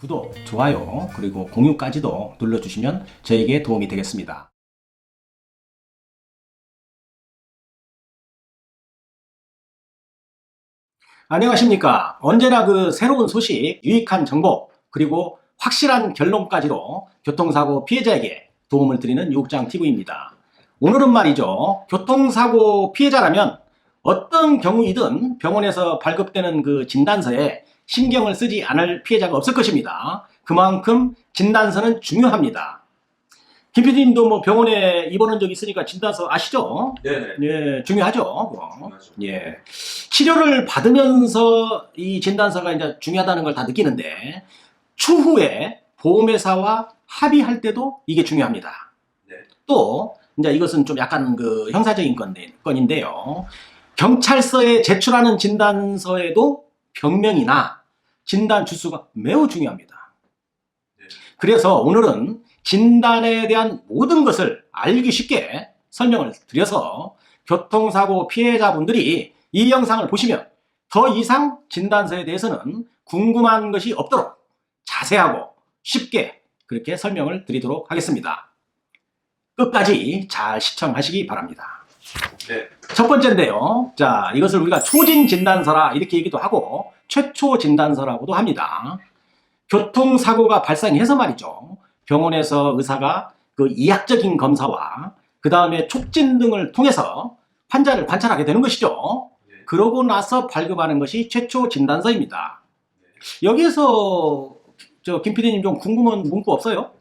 구독, 좋아요, 그리고 공유까지도 눌러주시면 저에게 도움이 되겠습니다. 안녕하십니까. 언제나 새로운 소식, 유익한 정보, 그리고 확실한 결론까지로 교통사고 피해자에게 도움을 드리는 유국장TV입니다. 오늘은 말이죠. 교통사고 피해자라면 어떤 경우이든 병원에서 발급되는 진단서에 신경을 쓰지 않을 피해자가 없을 것입니다. 그만큼 진단서는 중요합니다. 김 PD님도 병원에 입원한 적 있으니까 진단서 아시죠? 네네. 예, 중요하죠. 중요하죠. 예. 치료를 받으면서 이 진단서가 이제 중요하다는 걸 다 느끼는데, 추후에 보험회사와 합의할 때도 이게 중요합니다. 네. 또, 이제 이것은 좀 약간 형사적인 건인데요. 경찰서에 제출하는 진단서에도 병명이나 진단 주수가 매우 중요합니다. 네. 그래서 오늘은 진단에 대한 모든 것을 알기 쉽게 설명을 드려서 교통사고 피해자분들이 이 영상을 보시면 더 이상 진단서에 대해서는 궁금한 것이 없도록 자세하고 쉽게 그렇게 설명을 드리도록 하겠습니다. 끝까지 잘 시청하시기 바랍니다. 네. 첫 번째인데요. 자, 이것을 우리가 초진 진단서라 이렇게 얘기도 하고 최초 진단서라고도 합니다. 교통사고가 발생해서 말이죠. 병원에서 의사가 이학적인 검사와 그 다음에 촉진 등을 통해서 환자를 관찰하게 되는 것이죠. 네. 그러고 나서 발급하는 것이 최초 진단서입니다. 네. 여기에서 김 PD님 좀 궁금한 문구 없어요?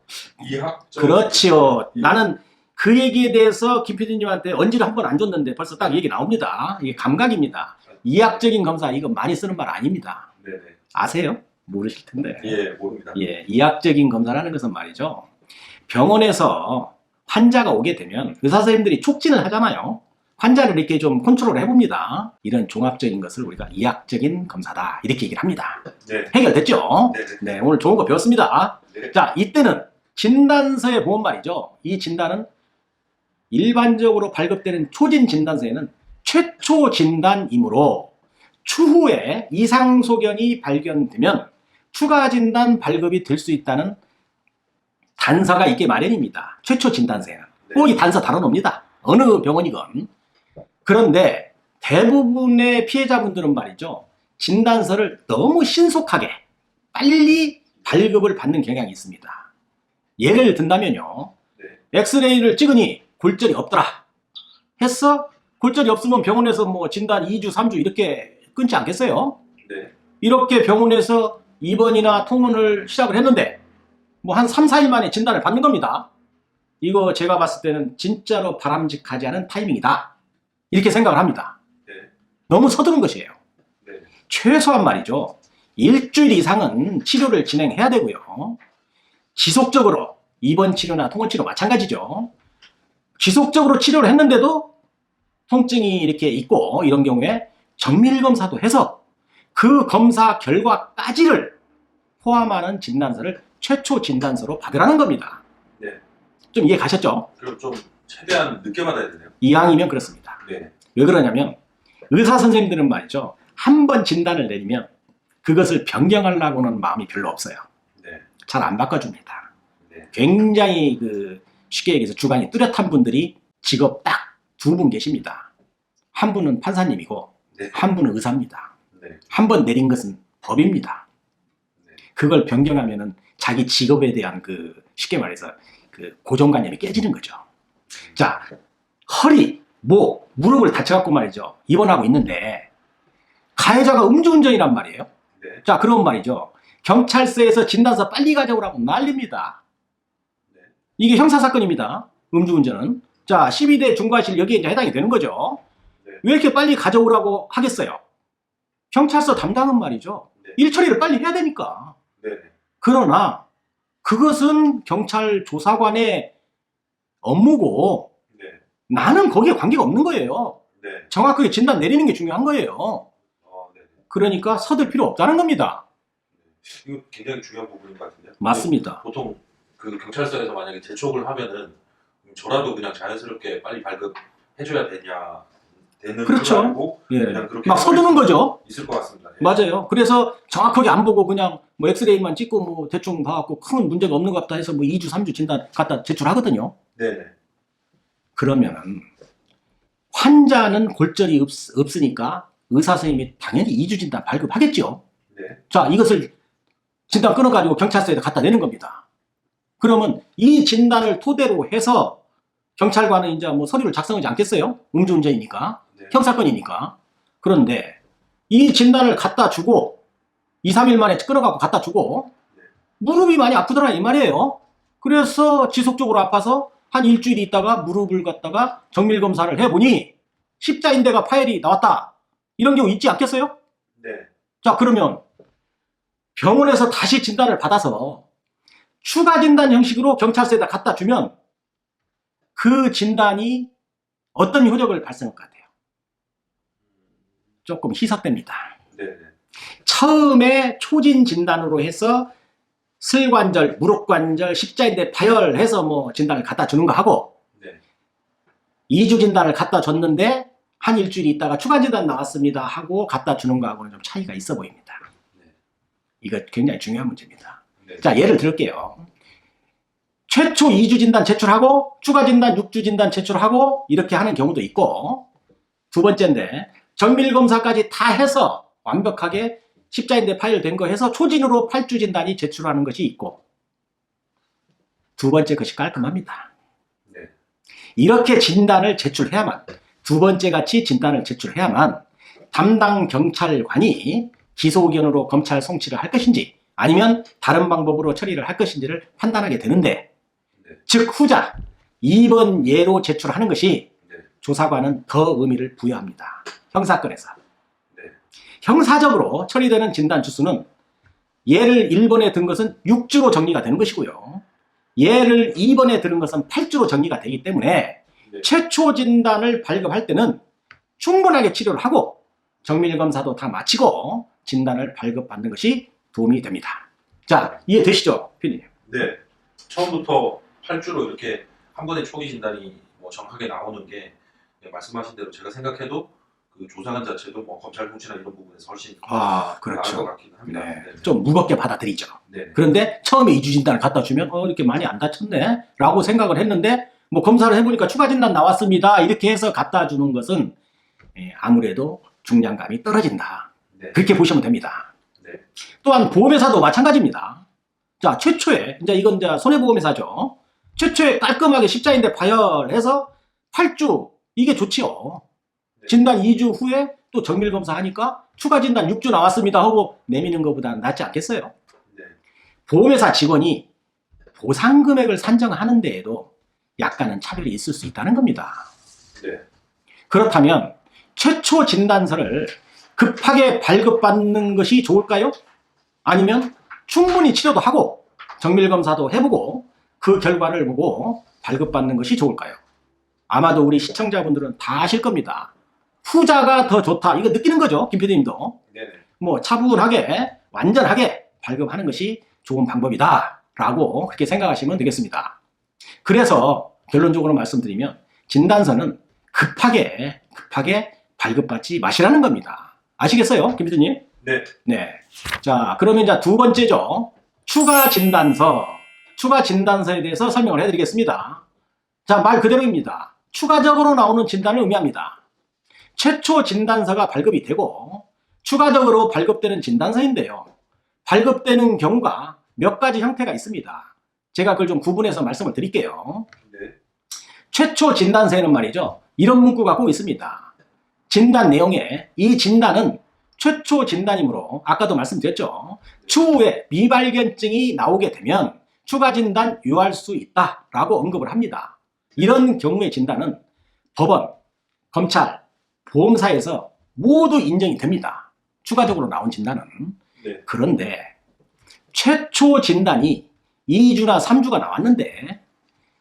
이학적. 그렇지요. 나는 그 얘기에 대해서 김 PD님한테 언지를 한 번 안 줬는데 벌써 딱 얘기 나옵니다. 이게 감각입니다. 이학적인 검사 이거 많이 쓰는 말 아닙니다. 네네. 아세요? 모르실 텐데. 예, 모릅니다. 예, 이학적인 검사라는 것은 말이죠. 병원에서 환자가 오게 되면 의사 선생님들이 촉진을 하잖아요. 환자를 이렇게 좀 컨트롤 해봅니다. 이런 종합적인 것을 우리가 이학적인 검사다 이렇게 얘기를 합니다. 네. 해결됐죠? 네네. 네, 오늘 좋은 거 배웠습니다. 네. 자, 이때는 진단서에 보면 말이죠. 이 진단은 일반적으로 발급되는 초진 진단서에는 최초 진단이므로 추후에 이상 소견이 발견되면 추가 진단 발급이 될 수 있다는 단서가 있게 마련입니다. 최초 진단서에는. 꼭 이 단서 달아놓습니다. 어느 병원이건. 그런데 대부분의 피해자분들은 말이죠. 진단서를 너무 신속하게 빨리 발급을 받는 경향이 있습니다. 예를 든다면요. 네. 엑스레이를 찍으니 골절이 없더라. 했어? 골절이 없으면 병원에서 진단 2주, 3주 이렇게 끊지 않겠어요? 네. 이렇게 병원에서 입원이나 통원을 시작을 했는데 한 3, 4일 만에 진단을 받는 겁니다. 이거 제가 봤을 때는 진짜로 바람직하지 않은 타이밍이다. 이렇게 생각을 합니다. 네. 너무 서두른 것이에요. 네. 최소한 말이죠. 일주일 이상은 치료를 진행해야 되고요. 지속적으로 입원 치료나 통원 치료 마찬가지죠. 지속적으로 치료를 했는데도 통증이 이렇게 있고 이런 경우에 정밀 검사도 해서 그 검사 결과까지를 포함하는 진단서를 최초 진단서로 받으라는 겁니다. 네. 좀 이해 가셨죠? 그럼 좀 최대한 늦게 받아야 되네요. 이왕이면 그렇습니다. 네. 왜 그러냐면 의사 선생님들은 말이죠. 한 번 진단을 내리면 그것을 변경하려고는 마음이 별로 없어요. 네. 잘 안 바꿔줍니다. 네. 굉장히 쉽게 얘기해서 주관이 뚜렷한 분들이 직업 딱 두 분 계십니다. 한 분은 판사님이고 네. 한 분은 의사입니다. 네. 한 번 내린 것은 법입니다. 네. 그걸 변경하면은 자기 직업에 대한 쉽게 말해서 고정관념이 깨지는 거죠. 자, 허리, 목, 무릎을 다쳐갖고 말이죠. 입원하고 있는데 가해자가 음주운전이란 말이에요. 네. 자, 그런 말이죠. 경찰서에서 진단서 빨리 가져오라고 난립니다. 네. 이게 형사사건입니다. 음주운전은. 자, 12대 중과실 여기에 이제 해당이 되는 거죠. 네. 왜 이렇게 빨리 가져오라고 하겠어요? 경찰서 담당은 말이죠. 네. 일 처리를 빨리 해야 되니까. 네. 그러나 그것은 경찰 조사관의 업무고 네. 나는 거기에 관계가 없는 거예요. 네. 정확하게 진단 내리는 게 중요한 거예요. 네. 그러니까 서둘 필요 없다는 겁니다. 이거 굉장히 중요한 부분인 것 같은데요. 맞습니다. 보통 경찰서에서 만약에 재촉을 하면은 저라도 그냥 자연스럽게 빨리 발급해줘야 되는 그렇죠. 줄 알고 예. 그냥 그렇게 막 서두는 거죠. 있을 것 같습니다. 예. 맞아요. 그래서 정확하게 안 보고 그냥 뭐 엑스레이만 찍고 뭐 대충 봐갖고 큰 문제가 없는 것 같다 해서 뭐 2주, 3주 진단 갖다 제출하거든요. 네네. 그러면은 환자는 골절이 없으니까 의사 선생님이 당연히 2주 진단 발급하겠죠. 네. 자, 이것을 진단 끊어가지고 경찰서에다 갖다 내는 겁니다. 그러면 이 진단을 토대로 해서 경찰관은 이제 뭐 서류를 작성하지 않겠어요? 음주운전이니까. 네. 형사건이니까. 그런데 이 진단을 갖다 주고 2, 3일 만에 끊어갖고 갖다 주고 무릎이 많이 아프더라 이 말이에요. 그래서 지속적으로 아파서 한 일주일 있다가 무릎을 갖다가 정밀검사를 해보니 십자인대가 파열이 나왔다. 이런 경우 있지 않겠어요? 네. 자, 그러면 병원에서 다시 진단을 받아서 추가 진단 형식으로 경찰서에다 갖다 주면 그 진단이 어떤 효력을 발생할 것 같아요? 조금 희석됩니다. 네네. 처음에 초진 진단으로 해서 슬관절, 무릎관절, 십자인대 파열해서 뭐 진단을 갖다 주는 거 하고 네. 2주 진단을 갖다 줬는데 한 일주일 있다가 추가 진단 나왔습니다 하고 갖다 주는 거하고는 좀 차이가 있어 보입니다. 네. 이거 굉장히 중요한 문제입니다. 네. 자, 예를 들을게요. 최초 2주 진단 제출하고 추가 진단 6주 진단 제출하고 이렇게 하는 경우도 있고 두 번째인데 정밀검사까지 다 해서 완벽하게 십자인대 파열된 거 해서 초진으로 8주 진단이 제출하는 것이 있고 두 번째 것이 깔끔합니다. 네. 이렇게 진단을 제출해야만 두 번째 같이 진단을 제출해야만 담당 경찰관이 기소 의견으로 검찰 송치를 할 것인지 아니면 다른 방법으로 처리를 할 것인지를 판단하게 되는데 네. 즉 후자 2번 예로 제출하는 것이 네. 조사관은 더 의미를 부여합니다. 형사건에서. 네. 형사적으로 처리되는 진단 주수는 예를 1번에 든 것은 6주로 정리가 되는 것이고요. 예를 2번에 들은 것은 8주로 정리가 되기 때문에 네. 최초 진단을 발급할 때는 충분하게 치료를 하고 정밀검사도 다 마치고 진단을 발급받는 것이 도움이 됩니다. 자, 이해되시죠? 피디님? 네. 처음부터 8주로 이렇게 한 번에 초기 진단이 뭐 정확하게 나오는 게 말씀하신 대로 제가 생각해도 그 조사관 자체도 뭐 검찰 통치나 이런 부분에서 훨씬 나을 것 그렇죠. 같기는 합니다. 네. 네. 좀 무겁게 받아들이죠. 네. 그런데 처음에 2주 진단을 갖다 주면 이렇게 많이 안 다쳤네 라고 생각을 했는데 뭐 검사를 해보니까 추가 진단 나왔습니다. 이렇게 해서 갖다 주는 것은 아무래도 중량감이 떨어진다. 네. 그렇게 보시면 됩니다. 네. 또한 보험회사도 마찬가지입니다. 자, 최초에 이제 이건 이제 손해보험회사죠. 최초에 깔끔하게 십자인대 파열해서 8주 이게 좋지요. 네. 진단 2주 후에 또 정밀검사 하니까 추가 진단 6주 나왔습니다 하고 내미는 것보다는 낫지 않겠어요? 네. 보험회사 직원이 보상금액을 산정하는 데에도 약간은 차별이 있을 수 있다는 겁니다. 네. 그렇다면 최초 진단서를 급하게 발급받는 것이 좋을까요? 아니면 충분히 치료도 하고 정밀검사도 해보고 그 결과를 보고 발급받는 것이 좋을까요? 아마도 우리 시청자분들은 다 아실 겁니다. 후자가 더 좋다. 이거 느끼는 거죠, 김 PD님도. 네네. 뭐 차분하게 완전하게 발급하는 것이 좋은 방법이다 라고 그렇게 생각하시면 되겠습니다. 그래서 결론적으로 말씀드리면 진단서는 급하게 발급받지 마시라는 겁니다. 아시겠어요, 김 PD님? 네. 네. 자, 그러면 이제 두 번째죠. 추가 진단서. 추가 진단서에 대해서 설명을 해드리겠습니다. 자, 말 그대로입니다. 추가적으로 나오는 진단을 의미합니다. 최초 진단서가 발급이 되고 추가적으로 발급되는 진단서인데요. 발급되는 경우가 몇 가지 형태가 있습니다. 제가 그걸 좀 구분해서 말씀을 드릴게요. 네. 최초 진단서에는 말이죠. 이런 문구가 꼭 있습니다. 진단 내용에 이 진단은 최초 진단이므로 아까도 말씀드렸죠. 추후에 미발견증이 나오게 되면 추가 진단 요할 수 있다라고 언급을 합니다. 이런 경우의 진단은 법원, 검찰, 보험사에서 모두 인정이 됩니다. 추가적으로 나온 진단은. 네. 그런데 최초 진단이 2주나 3주가 나왔는데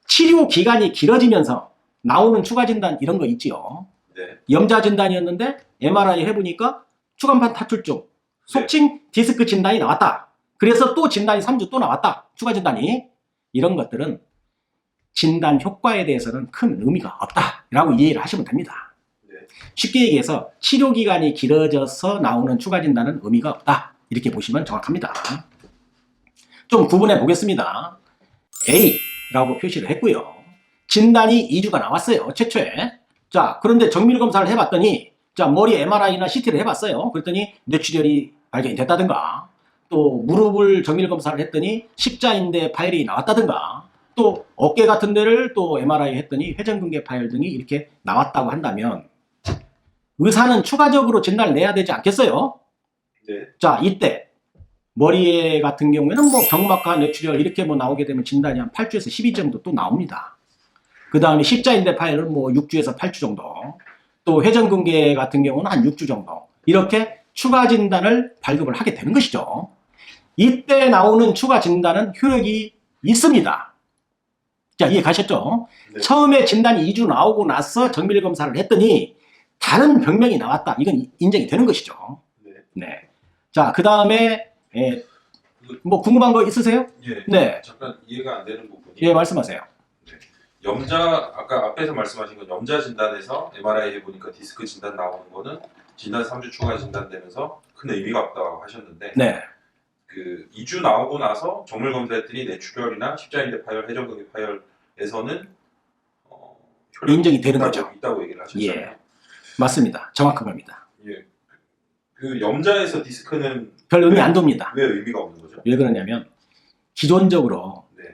치료 기간이 길어지면서 나오는 추가 진단 이런 거 있지요. 네. 염자 진단이었는데 MRI 해보니까 추간판 탈출증, 속칭 디스크 진단이 나왔다. 그래서 또 진단이 3주 또 나왔다. 추가 진단이. 이런 것들은 진단 효과에 대해서는 큰 의미가 없다라고 이해를 하시면 됩니다. 네. 쉽게 얘기해서 치료 기간이 길어져서 나오는 추가 진단은 의미가 없다. 이렇게 보시면 정확합니다. 좀 구분해 보겠습니다. A라고 표시를 했고요. 진단이 2주가 나왔어요. 최초에. 자, 그런데 정밀 검사를 해봤더니 자, 머리 MRI나 CT를 해봤어요. 그랬더니 뇌출혈이 발견이 됐다든가 또 무릎을 정밀 검사를 했더니 십자인대 파열이 나왔다든가 또 어깨 같은 데를 또 MRI 했더니 회전근개 파열 등이 이렇게 나왔다고 한다면 의사는 추가적으로 진단을 내야 되지 않겠어요? 네. 자, 이때 머리에 같은 경우에는 뭐 경막하 뇌출혈 이렇게 뭐 나오게 되면 진단이 한 8주에서 12 정도 또 나옵니다. 그 다음에 십자인대 파열은 뭐 6주에서 8주 정도, 또 회전근개 같은 경우는 한 6주 정도 이렇게 추가 진단을 발급을 하게 되는 것이죠. 이때 나오는 추가 진단은 효력이 있습니다. 자, 이해 가셨죠? 네. 처음에 진단이 2주 나오고 나서 정밀 검사를 했더니 다른 병명이 나왔다. 이건 인정이 되는 것이죠. 네. 네. 자, 그 다음에 뭐 궁금한 거 있으세요? 예. 네. 잠깐 이해가 안 되는 부분이. 예, 말씀하세요. 염자 아까 앞에서 말씀하신 건 염자 진단에서 MRI 해보니까 디스크 진단 나오는 거는 진단 3주 추가 진단되면서 큰 의미가 없다고 하셨는데 네. 그 2주 나오고 나서 정밀 검사했더니 뇌출혈이나 십자인대 파열, 회전근개 파열에서는 인정이 되는 거죠. 있다고 얘기를 하셨잖아요. 예. 맞습니다. 정확한 겁니다. 예. 그 염자에서 디스크는 별 의미 안 둡니다. 왜 의미가 없는 거죠? 왜 그러냐면 기존적으로 네.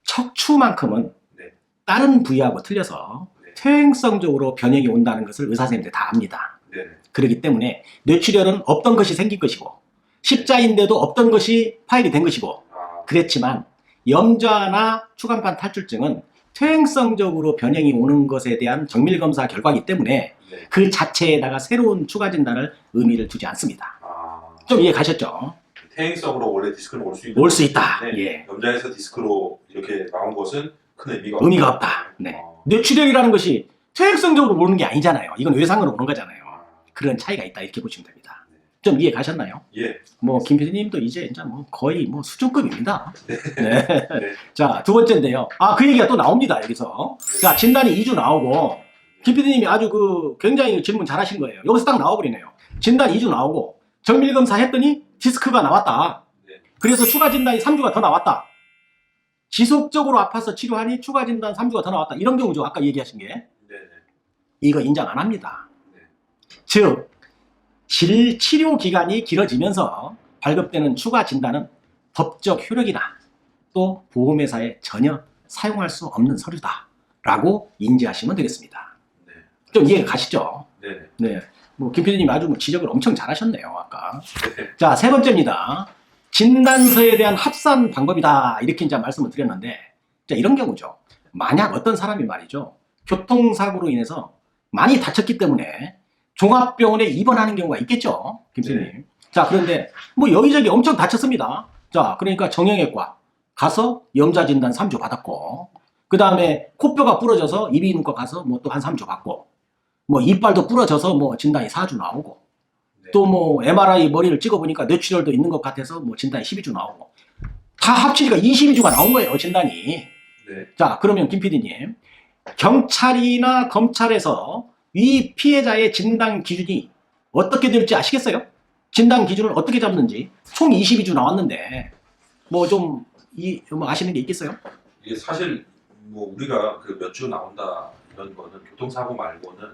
척추만큼은 네. 다른 부위하고 틀려서 네. 퇴행성적으로 변형이 온다는 것을 의사 선생님들 다 압니다. 네. 그렇기 때문에 뇌출혈은 없던 것이 생긴 것이고 십자인대도 없던 것이 파열이 된 것이고 그랬지만 염좌나 추간판 탈출증은 퇴행성적으로 변형이 오는 것에 대한 정밀검사 결과이기 때문에 네. 그 자체에다가 새로운 추가 진단을 의미를 두지 않습니다. 좀 이해 가셨죠? 퇴행성으로 원래 디스크는 올 수 있는 올 수 있다. 건데 예. 염자에서 디스크로 이렇게 나온 것은 큰 의미가 의미가 없다. 네. 뇌출혈이라는 것이 퇴행성적으로 오는 게 아니잖아요. 이건 외상으로 오는 거잖아요. 그런 차이가 있다 이렇게 보시면 됩니다. 좀 이해 가셨나요? 예. 뭐 김 PD님도 이제 뭐 거의 뭐 수준급입니다. 네. 네. 네. 자, 두 번째인데요. 그 얘기가 또 나옵니다, 여기서. 자, 진단이 2주 나오고, 김 PD님이 아주 굉장히 질문 잘하신 거예요. 여기서 딱 나와버리네요. 진단 2주 나오고, 정밀검사 했더니 디스크가 나왔다. 네. 그래서 추가 진단이 3주가 더 나왔다. 지속적으로 아파서 치료하니 추가 진단 3주가 더 나왔다. 이런 경우죠. 아까 얘기하신 게. 네. 이거 인정 안 합니다. 네. 즉, 치료 기간이 길어지면서 발급되는 추가 진단은 법적 효력이나 또 보험회사에 전혀 사용할 수 없는 서류다 라고 인지하시면 되겠습니다. 네. 좀 이해가 가시죠? 네. 네. 뭐 김 PD님 아주 지적을 엄청 잘하셨네요, 아까. 네. 자, 세 번째입니다. 진단서에 대한 합산 방법이다 이렇게 이제 말씀을 드렸는데, 자, 이런 경우죠. 만약 어떤 사람이 말이죠, 교통사고로 인해서 많이 다쳤기 때문에 종합병원에 입원하는 경우가 있겠죠, 김 PD님. 네. 자, 그런데 뭐 여기저기 엄청 다쳤습니다. 자, 그러니까 정형외과 가서 염자 진단 3주 받았고, 그 다음에 코뼈가 부러져서 이비인후과 가서 뭐 또 한 3주 받고, 뭐 이빨도 부러져서 뭐 진단이 4주 나오고, 네. 또 뭐 MRI 머리를 찍어보니까 뇌출혈도 있는 것 같아서 뭐 진단이 12주 나오고, 다 합치니까 22주가 나온 거예요, 진단이. 네. 자, 그러면 김 PD님, 경찰이나 검찰에서 이 피해자의 진단 기준이 어떻게 될지 아시겠어요? 진단 기준을 어떻게 잡는지. 총 22주 나왔는데 뭐 좀 뭐 아시는 게 있겠어요? 이게 사실 뭐 우리가 그 몇 주 나온다 이런 거는 교통사고 말고는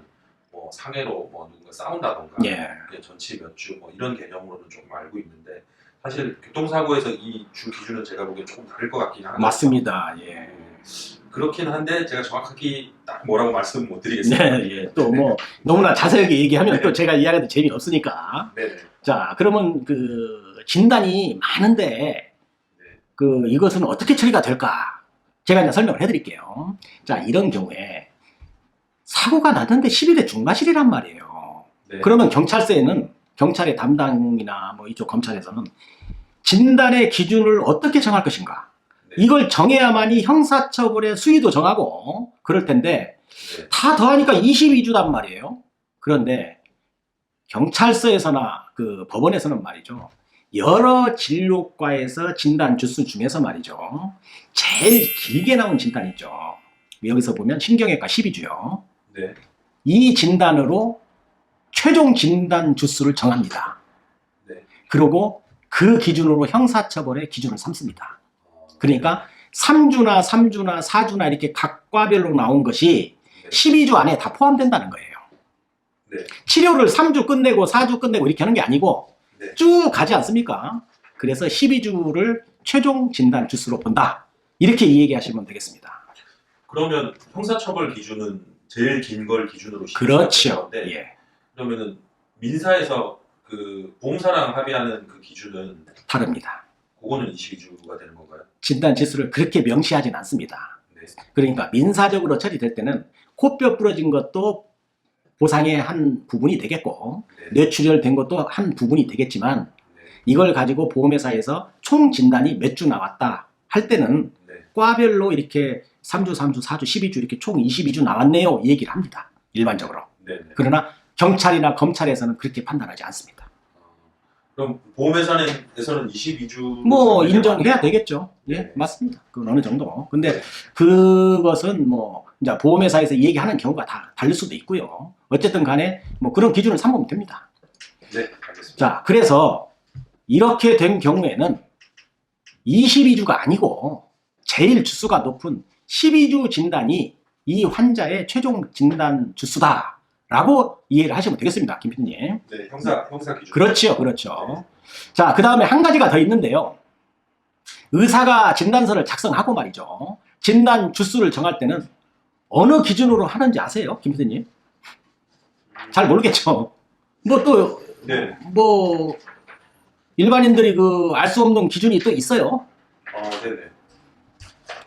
뭐 상해로 뭐 누군가 싸운다던가 예. 그냥 전치 몇 주 뭐 이런 개념으로는 좀 알고 있는데 사실 교통사고에서 이 주 기준은 제가 보기엔 조금 다를 것 같긴 하거든요. 맞습니다. 예. 그렇긴 한데 제가 정확하게 딱 뭐라고 말씀 못 드리겠습니다. 네, 예. 또 뭐 너무나 자세하게 얘기하면 또 제가 이야기해도 재미없으니까. 네네. 자, 그러면 그 진단이 많은데 이것은 어떻게 처리가 될까? 제가 이제 설명을 해드릴게요. 자, 이런 경우에 사고가 났는데 12대 중과실이란 말이에요. 네. 그러면 경찰서에는 경찰의 담당이나 뭐 이쪽 검찰에서는 진단의 기준을 어떻게 정할 것인가? 네. 이걸 정해야만이 형사처벌의 수위도 정하고 그럴 텐데 네. 다 더하니까 22주단 말이에요. 그런데 경찰서에서나 그 법원에서는 말이죠. 여러 진료과에서 진단 주수 중에서 말이죠. 제일 길게 나온 진단 있죠. 여기서 보면 신경외과 12주요. 네. 이 진단으로 최종 진단 주수를 정합니다. 네. 그리고 그 기준으로 형사처벌의 기준을 삼습니다. 그러니까 3주나 3주나 4주나 이렇게 각 과별로 나온 것이 네. 12주 안에 다 포함된다는 거예요. 네. 치료를 3주 끝내고 4주 끝내고 이렇게 하는 게 아니고 네. 쭉 가지 않습니까? 그래서 12주를 최종 진단 주수로 본다. 이렇게 얘기하시면 되겠습니다. 그러면 형사처벌 기준은 제일 긴 걸 기준으로 그렇죠. 네. 예. 그러면은 민사에서 그 보험사랑 합의하는 그 기준은 다릅니다. 그거는 22주가 되는 건가요? 진단 지수를 그렇게 명시하진 않습니다. 네. 그러니까 민사적으로 처리될 때는 코뼈 부러진 것도 보상의 한 부분이 되겠고 네. 뇌출혈된 것도 한 부분이 되겠지만 네. 이걸 가지고 보험회사에서 총 진단이 몇 주 나왔다 할 때는 네. 과별로 이렇게 3주, 3주, 4주, 12주 이렇게 총 22주 나왔네요 이 얘기를 합니다. 일반적으로. 네. 네. 그러나 경찰이나 검찰에서는 그렇게 판단하지 않습니다. 그럼 보험회사에서는 22주 뭐 인정해야 되겠죠. 예, 네. 맞습니다. 그건 어느 정도. 근데 그것은 뭐 이제 보험회사에서 얘기하는 경우가 다 다를 수도 있고요. 어쨌든 간에 뭐 그런 기준을 삼으면 됩니다. 네, 알겠습니다. 자, 그래서 이렇게 된 경우에는 22주가 아니고 제일 주수가 높은 12주 진단이 이 환자의 최종 진단 주수다라고 이해를 하시면 되겠습니다, 김 PD님. 네, 형사 기준. 그렇죠, 그렇죠. 자, 그 다음에 한 가지가 더 있는데요. 의사가 진단서를 작성하고 말이죠. 진단 주수를 정할 때는 어느 기준으로 하는지 아세요, 김 PD님? 잘 모르겠죠. 뭐 또 네. 뭐 일반인들이 그 알 수 없는 기준이 또 있어요. 네네.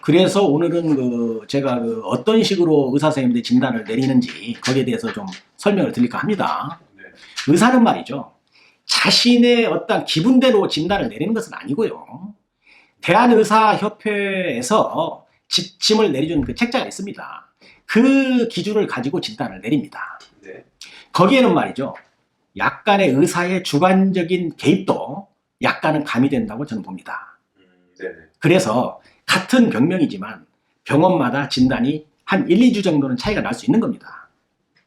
그래서 오늘은 그 제가 그 어떤 식으로 의사 선생님들이 진단을 내리는지 거기에 대해서 좀 설명을 드릴까 합니다. 네. 의사는 말이죠. 자신의 어떤 기분대로 진단을 내리는 것은 아니고요. 대한의사협회에서 지침을 내려준 그 책자가 있습니다. 그 기준을 가지고 진단을 내립니다. 네. 거기에는 말이죠. 약간의 의사의 주관적인 개입도 약간은 가미된다고 저는 봅니다. 네네. 그래서 같은 병명이지만 병원마다 진단이 한 1, 2주 정도는 차이가 날 수 있는 겁니다.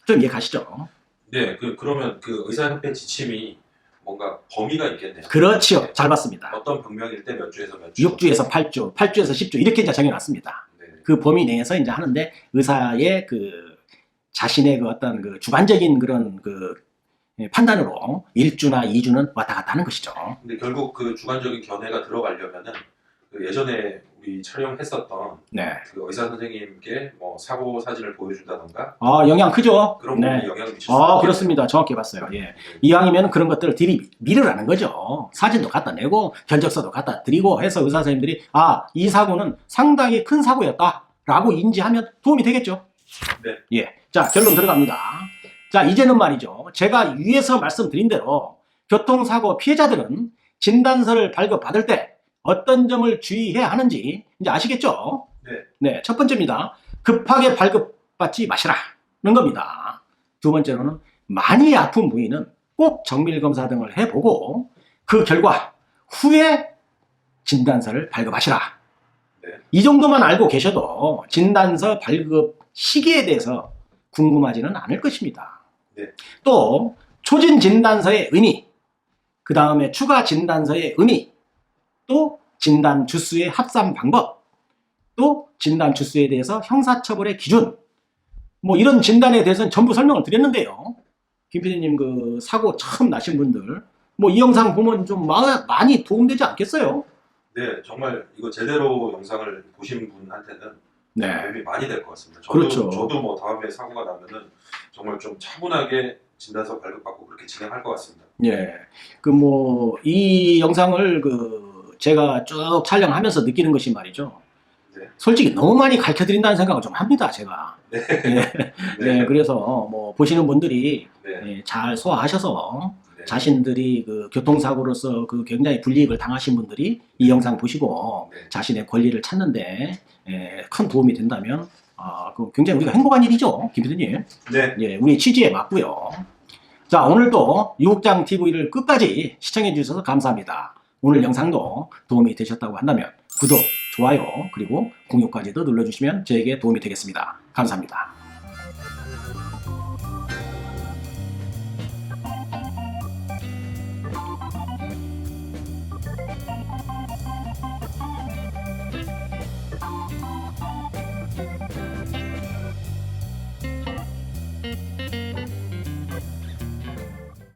좀 이해 가시죠? 네, 그러면 그 의사협회 지침이 뭔가 범위가 있겠네요. 그렇죠. 잘 봤습니다. 어떤 병명일 때 몇 주에서 몇 주? 6주에서 8주, 8주에서 10주 이렇게 이제 정해놨습니다. 네네. 그 범위 내에서 이제 하는데 의사의 그 자신의 그 어떤 그 주관적인 그런 그 판단으로 1주나 2주는 왔다 갔다 하는 것이죠. 근데 결국 그 주관적인 견해가 들어가려면은 그 예전에 우리 촬영했었던 네. 그 의사 선생님께 뭐 사고 사진을 보여준다던가 아, 영향 크죠? 그런 네. 부분이 영향을 미쳤어요. 아, 그렇습니다. 정확히 봤어요. 예. 이왕이면 그런 것들을 미르라는 거죠. 사진도 갖다 내고 견적서도 갖다 드리고 해서 의사 선생님들이 아, 이 사고는 상당히 큰 사고였다라고 인지하면 도움이 되겠죠. 네. 예. 자, 결론 들어갑니다. 자, 이제는 말이죠. 제가 위에서 말씀드린 대로 교통사고 피해자들은 진단서를 발급받을 때 어떤 점을 주의해야 하는지 이제 아시겠죠? 네. 네, 첫 번째입니다. 급하게 발급받지 마시라는 겁니다. 두 번째로는 많이 아픈 부위는 꼭 정밀검사 등을 해보고 그 결과 후에 진단서를 발급하시라. 네. 이 정도만 알고 계셔도 진단서 발급 시기에 대해서 궁금하지는 않을 것입니다. 네. 또 초진 진단서의 의미, 그 다음에 추가 진단서의 의미, 또 진단 주수의 합산 방법, 또 진단 주수에 대해서 형사처벌의 기준, 뭐 이런 진단에 대해서는 전부 설명을 드렸는데요. 김 PD님 그 사고 처음 나신 분들 뭐 이 영상 보면 좀 많이 도움되지 않겠어요? 네, 정말 이거 제대로 영상을 보신 분한테는 네. 도움이 많이 될 것 같습니다. 그렇죠. 저도 뭐 다음에 사고가 나면은 정말 좀 차분하게 진단서 발급받고 그렇게 진행할 것 같습니다. 예. 그 뭐 이 영상을 그 제가 쭉 촬영하면서 느끼는 것이 말이죠. 네. 솔직히 너무 많이 가르쳐 드린다는 생각을 좀 합니다, 제가. 네. 예. 네, 그래서 뭐 보시는 분들이 네. 예, 잘 소화하셔서 네. 자신들이 그 교통사고로서 그 굉장히 불이익을 당하신 분들이 이 영상 보시고 네. 자신의 권리를 찾는데 예, 큰 도움이 된다면 그 굉장히 우리가 행복한 일이죠, 김 PD님. 네. 예, 우리 취지에 맞고요. 자, 오늘도 유국장 TV를 끝까지 시청해 주셔서 감사합니다. 오늘 영상도 도움이 되셨다고 한다면 구독, 좋아요, 그리고 공유까지도 눌러주시면 저에게 도움이 되겠습니다. 감사합니다.